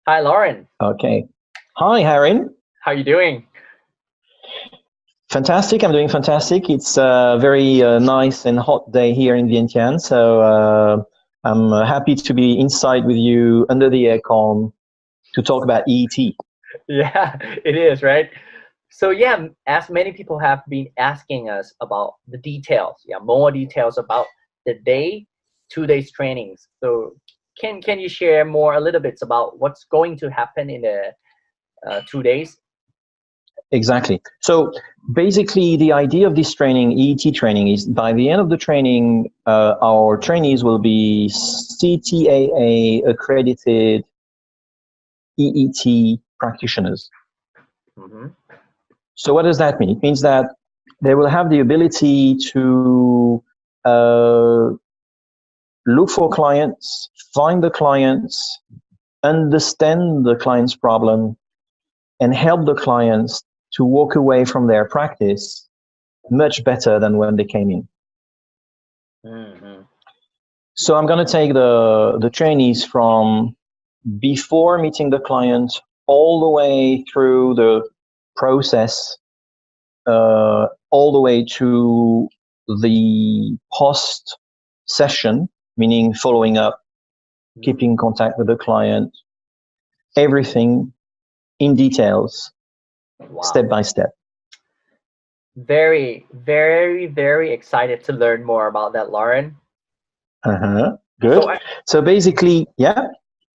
Hi, Lauren. Okay. Hi, Harin. How are you doing? Fantastic. I'm doing fantastic. It's a very nice and hot day here in Vientiane. So I'm happy to be inside with you under the aircon to talk about EET. Yeah, it is, right? So yeah, as many people have been asking us about the details, more details about the 2 days trainings. So can you share more a little bit about what's going to happen in the 2 days? Exactly. So basically, the idea of this training, EET training, is by the end of the training, our trainees will be CTAA accredited EET practitioners. Mm-hmm. So what does that mean? It means that they will have the ability to look for clients, find the clients, understand the client's problem, and help the clients to walk away from their practice much better than when they came in. Mm-hmm. So I'm going to take the trainees from before meeting the client all the way through the process, all the way to the post session, meaning following up, keeping contact with the client, everything in details, step by step. Very, very, very excited to learn more about that, Lauren. Good. So basically, yeah.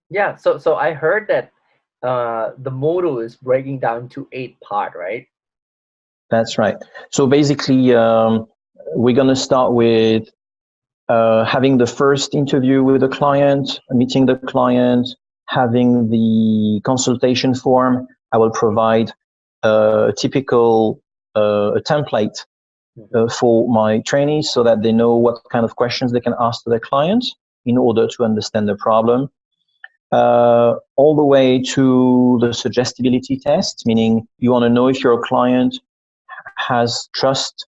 Yeah. So I heard that the module is breaking down to 8 parts, right? That's right. So basically, we're going to start with having the first interview with the client, meeting the client, having the consultation form. I will provide a typical template for my trainees so that they know what kind of questions they can ask to their clients in order to understand the problem. All the way to the suggestibility test, meaning you want to know if your client has trust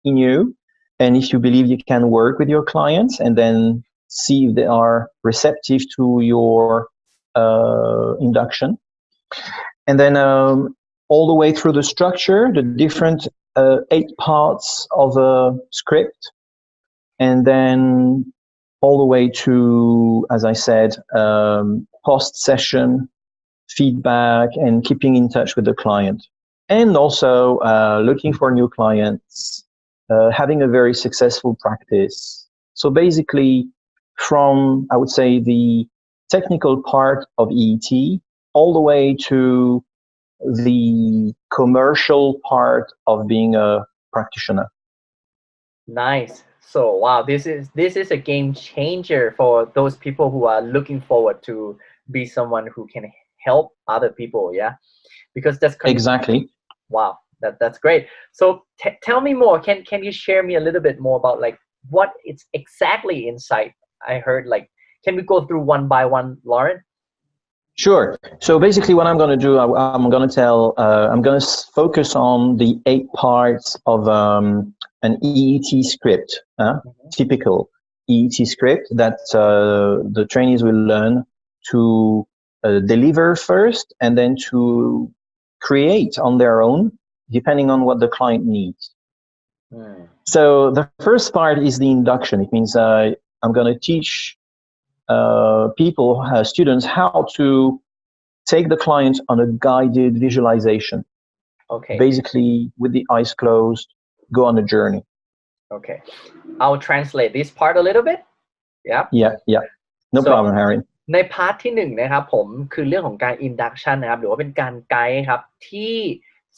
in you and if you believe you can work with your clients, and then see if they are receptive to your induction. And then all the way through the structure, the different 8 parts of a script, and then all the way to, as I said, post-session feedback and keeping in touch with the client. And also looking for new clients, having a very successful practice. So basically, from, I would say, the technical part of EET all the way to the commercial part of being a practitioner. Nice. So wow, this is a game changer for those people who are looking forward to be someone who can help other people. Yeah, because that's exactly. Wow, that's great. So tell me more. Can you share me a little bit more about like what it's exactly inside? I heard like, can we go through one by one, Lauren? Sure. So basically what I'm going to do, I'm going to focus on the 8 parts of an EET script, typical EET script that the trainees will learn to deliver first and then to create on their own, depending on what the client needs. So the first part is the induction. It means I'm going to teach students how to take the client on a guided visualization. Okay. Basically, with the eyes closed, go on a journey. Okay. I'll translate this part a little bit. Yeah. No problem, Harry. ในพาร์ทที่1นะครับผมคือเรื่องของการ induction นะครับหรือว่าเป็นการไกด์ครับที่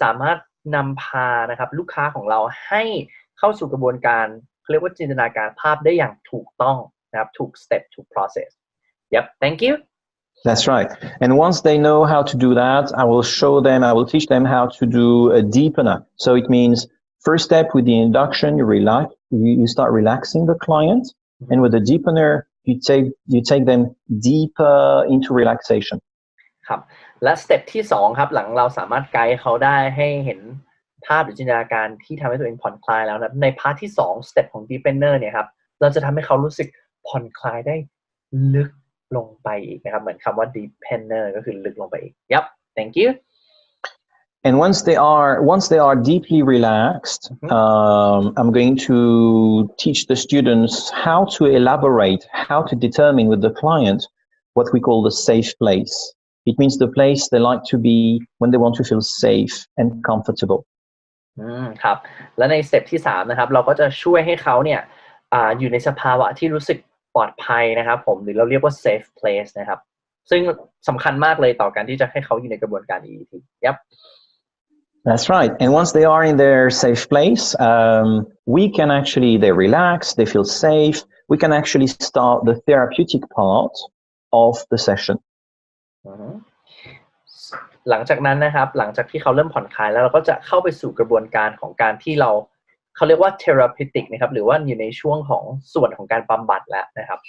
สามารถนำพานะครับลูกค้าของเราให้เข้าสู่กระบวนการเรียกว่าจินตนาการภาพได้อย่างถูกต้องนะครับถูก step ถูก process. Yep. Thank you. That's right. And once they know how to do that, I will teach them how to do a deepener. So it means first step with the induction, you start relaxing the client, and with the deepener, you take them deeper into relaxation. ครับและสเต็ปที่2ครับหลังเราสามารถไกด์เขาได้ให้เห็นภาพหรือจินตนาการที่ทำให้ตัวเองผ่อนคลายแล้วนะในพาร์ทที่2สเต็ปของ deepener เนี่ยครับเราจะทำให้เขารู้สึกผ่อนคลายได้ลึก ลงไปอีกนะครับเหมือนคำว่า deepener ก็คือลึกลงไปอีก Yep thank you And once they are deeply relaxed, I'm going to teach the students how to elaborate, how to determine with the client what we call the safe place. It means the place they like to be when they want to feel safe and comfortable. ครับและในสเต็ปที่3นะครับเราก็จะช่วยให้เขาเนี่ยอยู่ในสภาวะที่รู้สึกปลอดภัยนะครับผมหรือเราเรียกว่า safe place นะครับซึ่งสำคัญมากเลยต่อการที่จะให้เขาอยู่ในกระบวนการ EET Yep That's right. And once they are in their safe place, they relax, they feel safe. We can actually start the therapeutic part of the session. หลังจากนั้นนะครับหลังจากที่เขาเริ่มผ่อนคลายแล้วเราก็จะเข้าไปสู่กระบวนการของการที่เขาเรียกว่า therapeutic นะครับหรือว่าอยู่ในช่วงของส่วนของการบำบัดแล้วนะครับ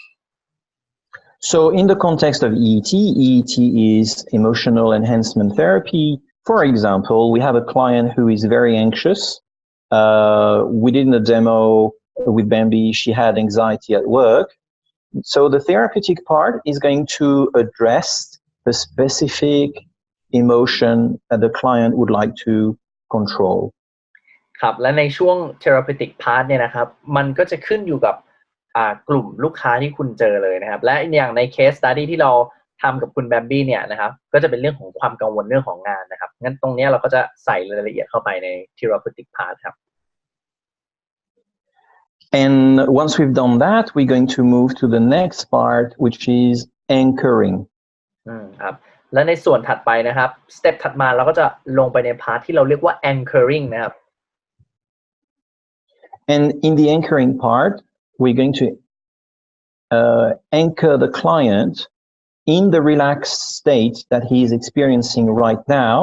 So in the context of EET, EET is emotional enhancement therapy.For example, we have a client who is very anxious. We did a demo with Bambi. She had anxiety at work. So the therapeutic part is going to address the specific emotion that the client would like to control. ครับและในช่วง therapeutic part เนี่ยนะครับมันก็จะขึ้นอยู่กับกลุ่มลูกค้าที่คุณเจอเลยนะครับและอย่างใน case study ที่เราทำกับคุณแบมบี้เนี่ยนะครับก็จะเป็นเรื่องของความกังวลเรื่องของงานนะครับงั้นตรงนี้เราก็จะใส่รายละเอียดเข้าไปใน therapeutic part ครับ And once we've done that, we're going to move to the next part, which is anchoring. ครับและในส่วนถัดไปนะครับสเต็ปถัดมาเราก็จะลงไปในพาร์ทที่เราเรียกว่า anchoring นะครับ And in the anchoring part, we're going to anchor the client.in the relaxed state that he is experiencing right now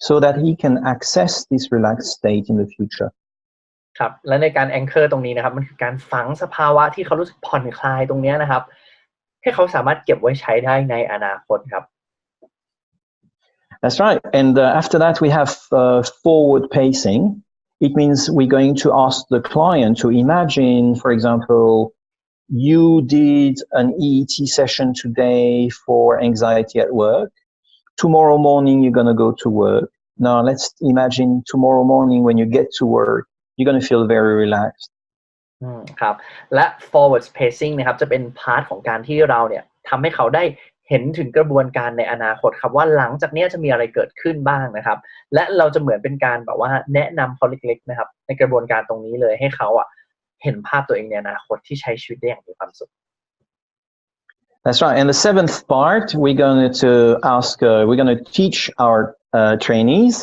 so that he can access this relaxed state in the future. ครับและในการ anchor ตรงนี้นะครับมันคือการฝังสภาวะที่เขารู้สึกผ่อนคลายตรงนี้นะครับให้เขาสามารถเก็บไว้ใช้ได้ในอนาคตครับ That's right. And after that we have forward pacing. It means we're going to ask the client to imagine, for example,You did an EET session today for anxiety at work. Tomorrow morning, you're going to go to work. Now, let's imagine tomorrow morning when you get to work, you're going to feel very relaxed. ครับและ forward pacing นะครับจะเป็นพาร์ทของการที่เราเนี่ยทำให้เขาได้เห็นถึงกระบวนการในอนาคตครับว่าหลังจากนี้จะมีอะไรเกิดขึ้นบ้างนะครับและเราจะเหมือนเป็นการแบบว่าแนะนำเขาเล็กๆนะครับในกระบวนการตรงนี้เลยให้เขาเห็นภาพตัวเองในอนาคตที่ใช้ชีวิตได้อย่างมีความสุข That's right. And the seventh part, we're going to teach our trainees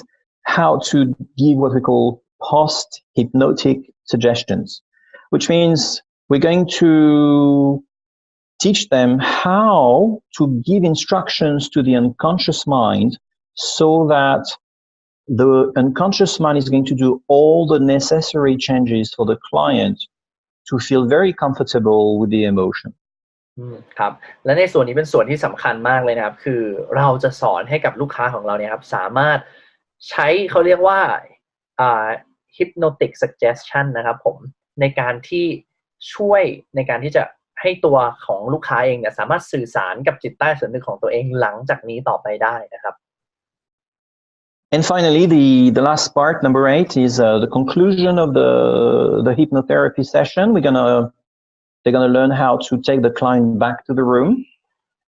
how to give what we call post-hypnotic suggestions, which means we're going to teach them how to give instructions to the unconscious mind so that the unconscious mind is going to do all the necessary changes for the client to feel very comfortable with the emotion. ครับและในส่วนนี้เป็นส่วนที่สำคัญมากเลยนะครับคือเราจะสอนให้กับลูกค้าของเราเนี่ยครับสามารถใช้เขาเรียกว่าhypnotic suggestion นะครับผมในการที่ช่วยในการที่จะให้ตัวของลูกค้าเองเนี่ยสามารถสื่อสารกับจิตใต้สำนึกของตัวเองหลังจากนี้ต่อไปได้นะครับ And finally, the last part, number 8, is the conclusion of the hypnotherapy session. They're gonna learn how to take the client back to the room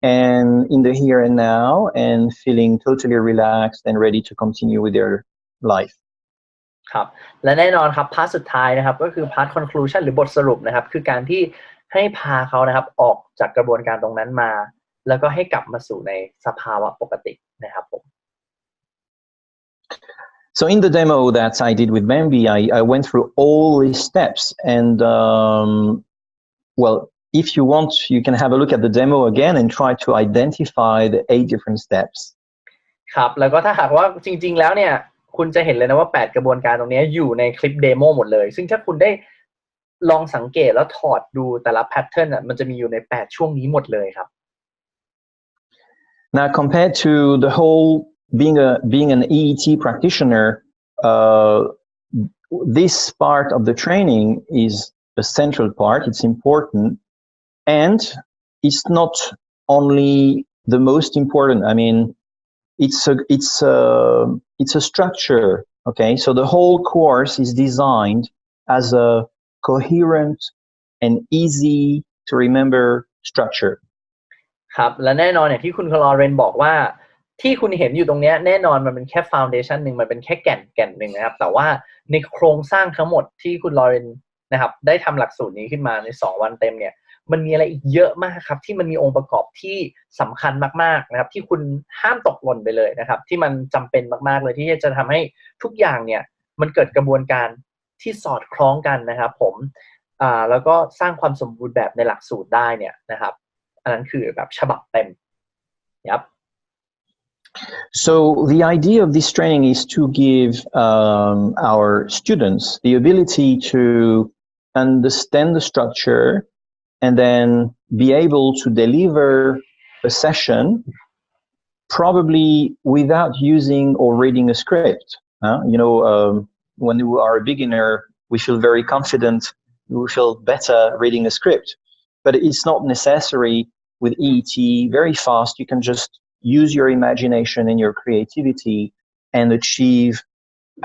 and in the here and now and feeling totally relaxed and ready to continue with their life. ครับและแน่นอนครับพาร์ทสุดท้ายนะครับก็คือพาร์ท conclusion หรือบทสรุปนะครับคือการที่ให้พาเขานะครับออกจากกระบวนการตรงนั้นมาแล้วก็ให้กลับมาสู่ในสภาวะปกตินะครับผม So in the demo that I did with Bambi, I went through all these steps and well, if you want, you can have a look at the demo again and try to identify the 8 different steps. ครับแล้วก็ถ้าหากว่าจริงๆแล้วเนี่ยคุณจะเห็นเลยนะว่า8กระบวนการตรงนี้อยู่ในคลิปเดโมหมดเลยซึ่งถ้าคุณได้ลองสังเกตแล้วถอดดูแต่ละแพทเทิร์นมันจะมีอยู่ใน8ช่วงนี้หมดเลยครับ Now compared to the whole being an EET practitioner, this part of the training is a central part. It's important, and it's not only the most important. I mean, it's a structure. Okay, so the whole course is designed as a coherent and easy to remember structure. ครับและแน่นอนอย่างที่คุณคลอเรนบอกว่าที่คุณเห็นอยู่ตรงนี้แน่นอนมันเป็นแค่ฟาวเดชันหนึ่งมันเป็นแค่แก่นหนึ่งนะครับแต่ว่าในโครงสร้างทั้งหมดที่คุณลอเรนนะครับได้ทำหลักสูตรนี้ขึ้นมาใน2วันเต็มเนี่ยมันมีอะไรอีกเยอะมากครับที่มันมีองค์ประกอบที่สำคัญมากๆนะครับที่คุณห้ามตกหล่นไปเลยนะครับที่มันจำเป็นมากๆเลยที่จะทำให้ทุกอย่างเนี่ยมันเกิดกระบวนการที่สอดคล้องกันนะครับผมแล้วก็สร้างความสมบูรณ์แบบในหลักสูตรได้เนี่ยนะครับอันนั้นคือแบบฉบับเต็มครับ So the idea of this training is to give our students the ability to understand the structure and then be able to deliver a session probably without using or reading a script. When you are a beginner, we feel very confident, we feel better reading a script. But it's not necessary with EET. Very fast, you can just use your imagination and your creativity and achieve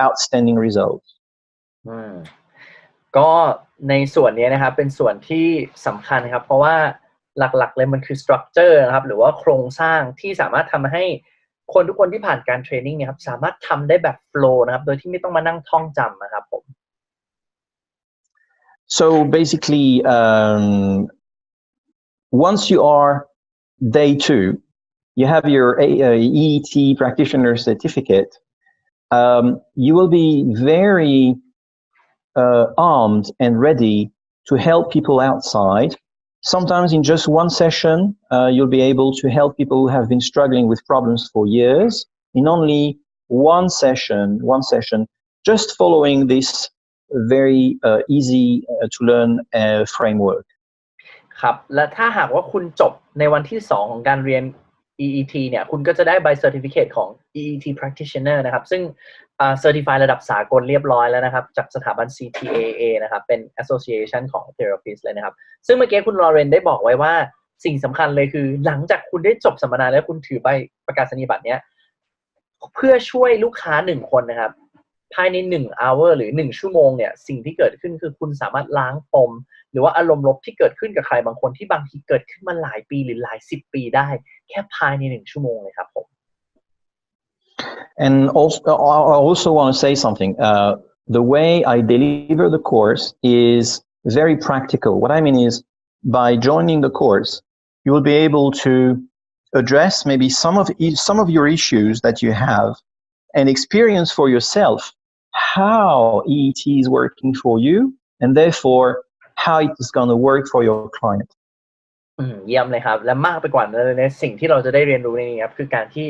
outstanding results. ก็ในส่วนนี้นะครับเป็นส่วนที่สำคัญครับเพราะว่าหลักๆเลยมันคือ structure นะครับหรือว่าโครงสร้างที่สามารถทำให้คนทุกคนที่ผ่านการเทรนนิ่งเนี่ยครับสามารถทำได้แบบ flow นะครับโดยที่ไม่ต้องมานั่งท่องจำนะครับผม So basically, once you are day 2, you have your EET practitioner certificate. You will be very armed and ready to help people outside. Sometimes in just one session, you'll be able to help people who have been struggling with problems for years in only one session, just following this very easy to learn framework. ครับและถ้าหากว่าคุณจบในวันที่2ของการเรียน EET เนี่ยคุณก็จะได้ใบ Certificate ของ EET Practitioner นะครับซึ่งCertify ระดับสากลเรียบร้อยแล้วนะครับจากสถาบัน CTAA นะครับเป็น Association ของ Therapist เลยนะครับซึ่งเมื่อกี้คุณลอเรนได้บอกไว้ว่าสิ่งสำคัญเลยคือหลังจากคุณได้จบสัมมนาแล้วคุณถือใบประกาศนียบัตรเนี้ยเพื่อช่วยลูกค้า1คนนะครับภายใน1 hour หรือ1ชั่วโมงเนี่ยสิ่งที่เกิดขึ้นคือคุณสามารถล้างปมหรือว่าอารมณ์ลบที่เกิดขึ้นกับใครบางคนที่บางทีเกิดขึ้นมาหลายปีหรือหลาย10 ปีได้แค่ภายใน1ชั่วโมงเลยครับผม And I also want to say something. The way I deliver the course is very practical. What I mean is, by joining the course, you will be able to address maybe some of your issues that you have and experience for yourself how EET is working for you and therefore how it is going to work for your client. เยี่ยมเลยครับและมากไปกว่านั้นเลยสิ่งที่เราจะได้เรียนรู้ในนี้ครับคือการที่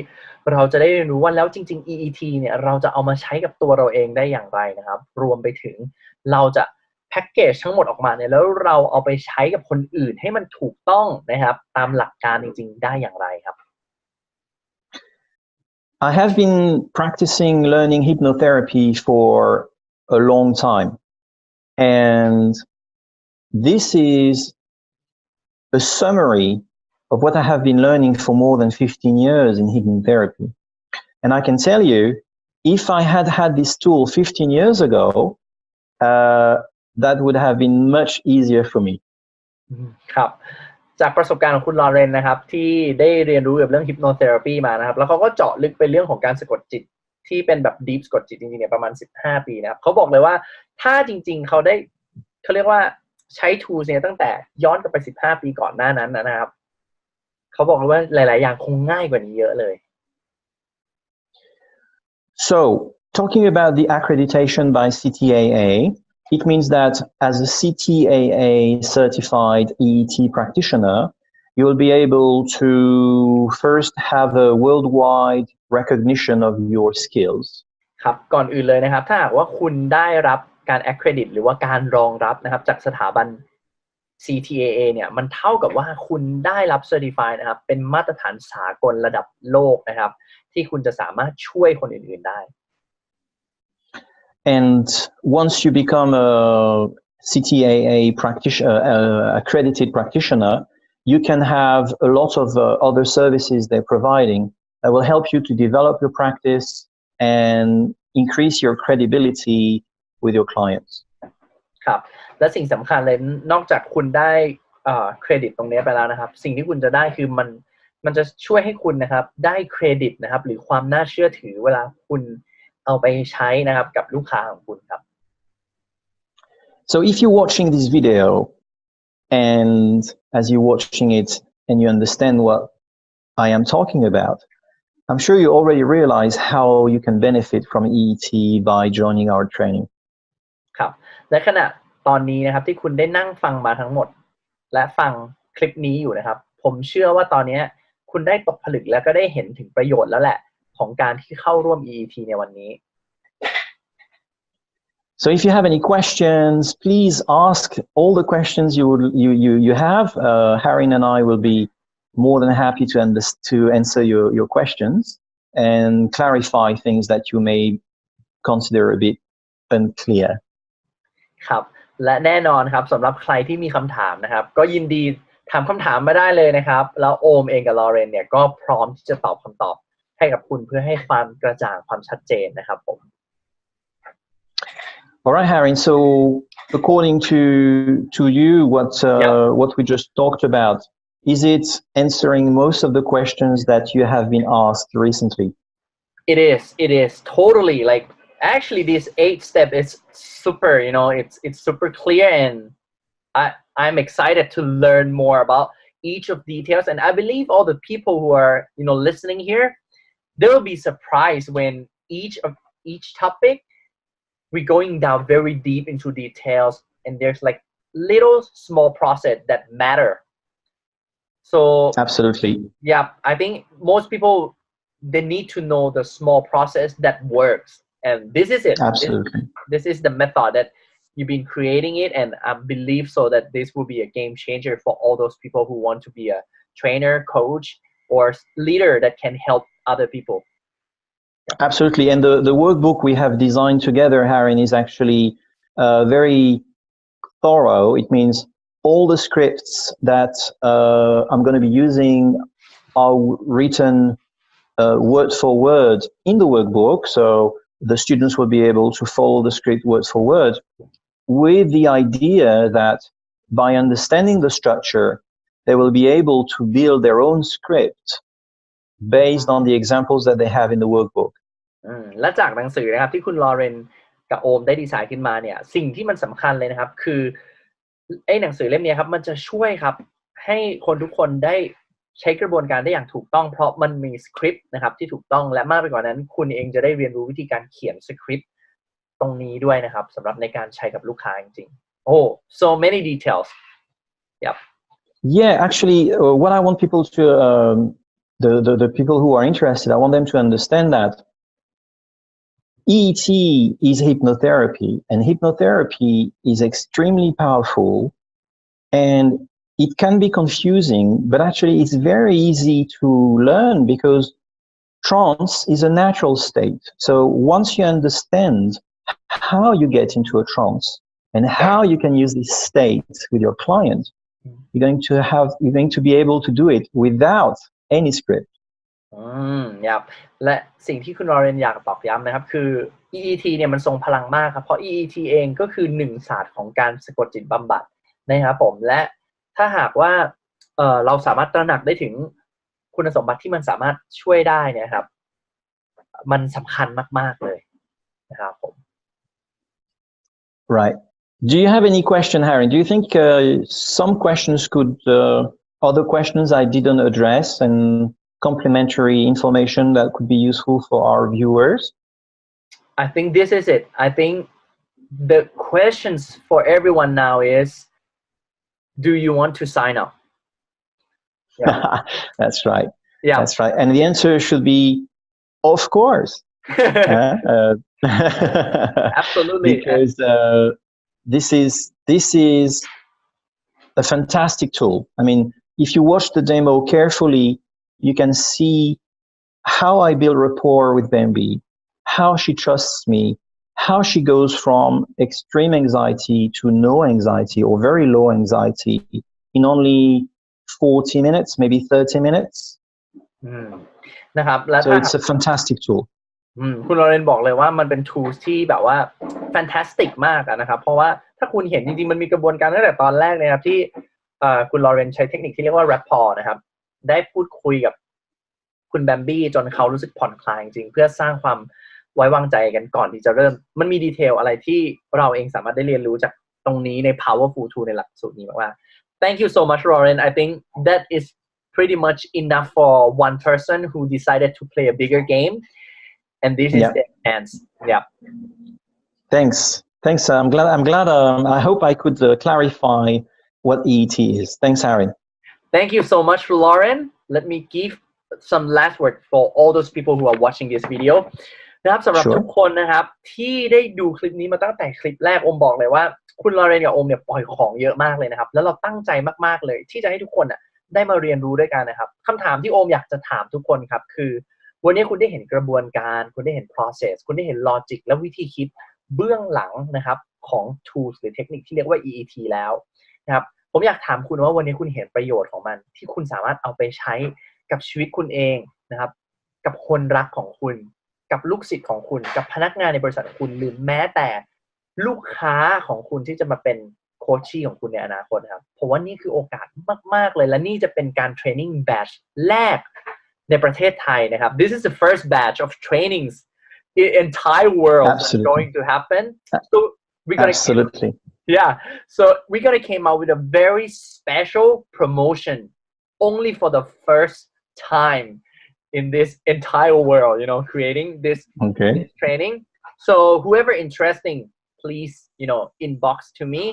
เราจะได้เรียนรู้ว่าแล้วจริงๆ EET เนี่ยเราจะเอามาใช้กับตัวเราเองได้อย่างไรนะครับรวมไปถึงเราจะแพ็กเกจทั้งหมดออกมาเนี่ยแล้วเราเอาไปใช้กับคนอื่นให้มันถูกต้องนะครับตามหลักการจริงๆได้อย่างไรครับ I have been practicing learning hypnotherapy for a long time, and this is a summary of what I have been learning for more than 15 years in hypnotherapy. And I can tell you, if I had had this tool 15 years ago, that would have been much easier for me. ครับจากประสบการณ์ของคุณลอเรนนะครับที่ได้เรียนรู้เกี่ยวกับเรื่อง hypnotherapy มานะครับแล้วเขาก็เจาะลึกไปเรื่องของการสะกดจิตที่เป็นแบบ deep สะกดจิตจริงๆเนี่ยประมาณ15 ปีนะครับเขาบอกเลยว่าถ้าจริงๆเขาเรียกว่าใช้ tools เนี่ยตั้งแต่ย้อนกลับไป15 ปีก่อนหน้านั้นนะครับเขาบอกเลยว่าหลายๆอย่างคงง่ายกว่านี้เยอะเลย So talking about the accreditation by CTAA, it means that as a CTAA certified EET practitioner, you will be able to first have a worldwide recognition of your skills. ครับก่อนอื่นเลยนะครับถ้าหากว่าคุณได้รับการ accredit หรือว่าการรองรับนะครับจากสถาบัน CTAA เนี่ยมันเท่ากับว่าคุณได้รับ certify นะครับเป็นมาตรฐานสากลระดับโลกนะครับที่คุณจะสามารถช่วยคนอื่นๆได้ And once you become a CTAA accredited practitioner, you can have a lot of other services they're providing that will help you to develop your practice and increase your credibility with your clients. ครับและสิ่งสำคัญเลยนอกจากคุณได้เครดิตตรงนี้ไปแล้วนะครับสิ่งที่คุณจะได้คือมันจะช่วยให้คุณนะครับได้เครดิตนะครับหรือความน่าเชื่อถือเวลาคุณเอาไปใช้นะครับกับลูกค้าของคุณครับ So if you're watching this video and as you're watching it and you understand what I am talking about, I'm sure you already realize how you can benefit from EET by joining our training. ครับและขณะตอนนี้นะครับที่คุณได้นั่งฟังมาทั้งหมดและฟังคลิปนี้อยู่นะครับผมเชื่อว่าตอนนี้คุณได้ตกผลึกแล้วก็ได้เห็นถึงประโยชน์แล้วแหละของการที่เข้าร่วม EET ในวันนี้ So if you have any questions, please ask all the questions you have. Harin and I will be more than happy to answer your questions and clarify things that you may consider a bit unclear. ครับและแน่นอนครับสำหรับใครที่มีคำถามนะครับก็ยินดีถามคำถามมาได้เลยนะครับแล้วโอมเองกับลอเรนเนี่ยก็พร้อมที่จะตอบคำตอบให้กับคุณเพื่อให้ความกระจ่างความชัดเจนนะครับผม All right, Harin. So according to you, what we just talked about, is it answering most of the questions that you have been asked recently? It is totally like actually this 8-step is super, it's super clear and I'm excited to learn more about each of details and I believe all the people who are listening here, they will be surprised when each topic we're going down very deep into details and there's like little small process that matter. So absolutely. Yeah, I think most people they need to know the small process that works and this is it. Absolutely. This is the method that you've been creating it and I believe so that this will be a game changer for all those people who want to be a trainer, coach or leader that can help other people. Absolutely. And the workbook we have designed together, Harin, is actually very thorough. It means all the scripts that I'm going to be using are written word for word in the workbook. So the students will be able to follow the script word for word with the idea that by understanding the structure, they will be able to build their own script based on the examples that they have in the workbook. และจากหนังสือนะครับที่คุณลอเรนกับโอมได้ดีไซน์ขึ้นมาเนี่ยสิ่งที่มันสำคัญเลยนะครับคือไอ้หนังสือเล่มนี้ครับมันจะช่วยครับให้คนทุกคนได้ใช้กระบวนการได้อย่างถูกต้องเพราะมันมีสคริปต์นะครับที่ถูกต้องและมากไปกว่านั้นคุณเองจะได้เรียนรู้วิธีการเขียนสคริปต์ตรงนี้ด้วยนะครับสำหรับในการใช้กับลูกค้าจริงๆ Oh so many details. Yep. Yeah, actually what I want people to the people who are interested, I want them to understand that EET is hypnotherapy and hypnotherapy is extremely powerful and it can be confusing, but actually it's very easy to learn because trance is a natural state. So once you understand how you get into a trance and how you can use this state with your client, you're going to be able to do it without any script. ครับและสิ่งที่คุณลอเรนอยากตอกย้ำนะครับคือ EET เนี่ยมันทรงพลังมากครับเพราะ EET เองก็คือ1ศาสตร์ของการสะกดจิตบำบัดนะครับผมและถ้าหากว่าเราสามารถตระหนักได้ถึงคุณสมบัติที่มันสามารถช่วยได้เนี่ยครับมันสำคัญมากๆเลยนะครับผม Right. Do you have any question, Harin? Do you think some questions other questions I didn't address and complementary information that could be useful for our viewers? I think this is it. I think the questions for everyone now is, do you want to sign up? Yeah. That's right. Yeah. That's right. And the answer should be, of course. Absolutely. Because this is a fantastic tool. I mean, if you watch the demo carefully, you can see how I build rapport with Bambi, how she trusts me, how she goes from extreme anxiety to no anxiety or very low anxiety in only 40 minutes, maybe 30 minutes. นะครับและ So it's a fantastic tool. คุณลอเรนบอกเลยว่ามันเป็น tools ที่แบบว่า fantastic มากนะครับเพราะว่าถ้าคุณเห็นจริงๆมันมีกระบวนการตั้งแต่ตอนแรกนะครับที่คุณลอเรนใช้เทคนิคที่เรียกว่า rapport นะครับได้พูดคุยกับคุณแบมบี้จนเขารู้สึกผ่อนคลายจริงเพื่อสร้างความไว้วางใจกันก่อนที่จะเริ่มมันมีดีเทลอะไรที่เราเองสามารถได้เรียนรู้จากตรงนี้ใน powerful tool ในหลักสูตรนี้มากๆ Thank you so much Lauren I think that is pretty much enough for one person who decided to play a bigger game and this is the chance Thanks I'm glad I hope I could clarify what EET is. Thanks Harry. Thank you so much Lauren. Let me give some last word for all those people who are watching this video นะครับสำหรับทุกคนนะครับที่ได้ดูคลิปนี้มาตั้งแต่คลิปแรกอมบอกเลยว่าคุณลอเรนกับอมเนี่ยปล่อยของเยอะมากเลยนะครับแล้วเราตั้งใจมากๆเลยที่จะให้ทุกคนได้มาเรียนรู้ด้วยกันนะครับคำถามที่อมอยากจะถามทุกคนครับคือวันนี้คุณได้เห็นกระบวนการคุณได้เห็น process คุณได้เห็น logic และวิธีคิดเบื้องหลังนะครับของ tools หรือเทคนิคที่เรียกว่า EET แล้วนะครับผมอยากถามคุณว่าวันนี้คุณเห็นประโยชน์ของมันที่คุณสามารถเอาไปใช้กับชีวิตคุณเองนะครับกับคนรักของคุณกับลูกศิษย์ของคุณกับพนักงานในบริษัทของคุณหรือแม้แต่ลูกค้าของคุณที่จะมาเป็นโค้ชชี่ของคุณในอนาคตครับผมว่านี่คือโอกาสมากๆเลยและนี่จะเป็นการเทรนนิ่งแบทแรกในประเทศไทยนะครับ This is the first batch of trainings in the entire world that's going to happen so we're gonna Absolutely so we're gonna came out with a very special promotion only for the first time in this entire world creating this training so whoever interesting please inbox to me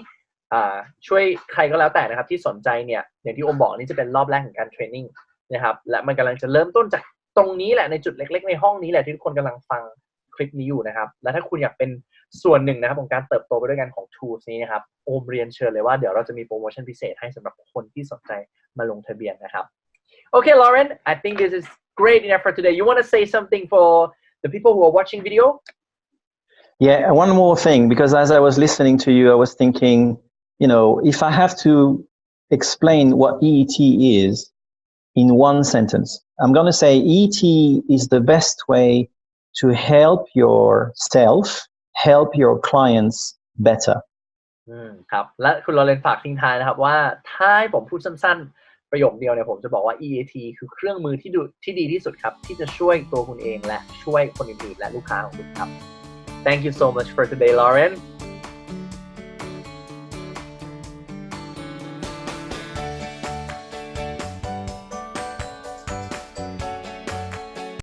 ช่วยใครก็แล้วแต่นะครับที่สนใจเนี่ยอย่างที่อมบอกนี่จะเป็นรอบแรกของการเทรนนิ่งนะครับและมันกำลังจะเริ่มต้นจากตรงนี้แหละในจุดเล็กๆในห้องนี้แหละที่ทุกคนกำลังฟังคลิปนี้อยู่นะครับและถ้าคุณอยากเป็นส่วนหนึ่งนะครับของการเติบโตไปด้วยกันของ tools นี้นะครับโอมเรียนเชิญเลยว่าเดี๋ยวเราจะมีโปรโมชั่นพิเศษให้สำหรับคนที่สนใจมาลงทะเบียนนะครับ Okay Lauren I think this is great enough for today you want to say something for the people who are watching video Yeah one more thing because as I was listening to you I was thinking if I have to explain what EET is in one sentence I'm going to say EET is the best way to help yourself help your clients better ครับและคุณลอเรนฝากทิ้งท้ายนะครับว่าถ้าให้ผมพูดสั้นๆประโยคเดียวเนี่ยผมจะบอกว่า EET คือเครื่องมือที่ดีที่สุดครับที่จะช่วยตัวคุณเองและช่วยคนอื่นๆและลูกค้าของคุณครับ Thank you so much for today Lauren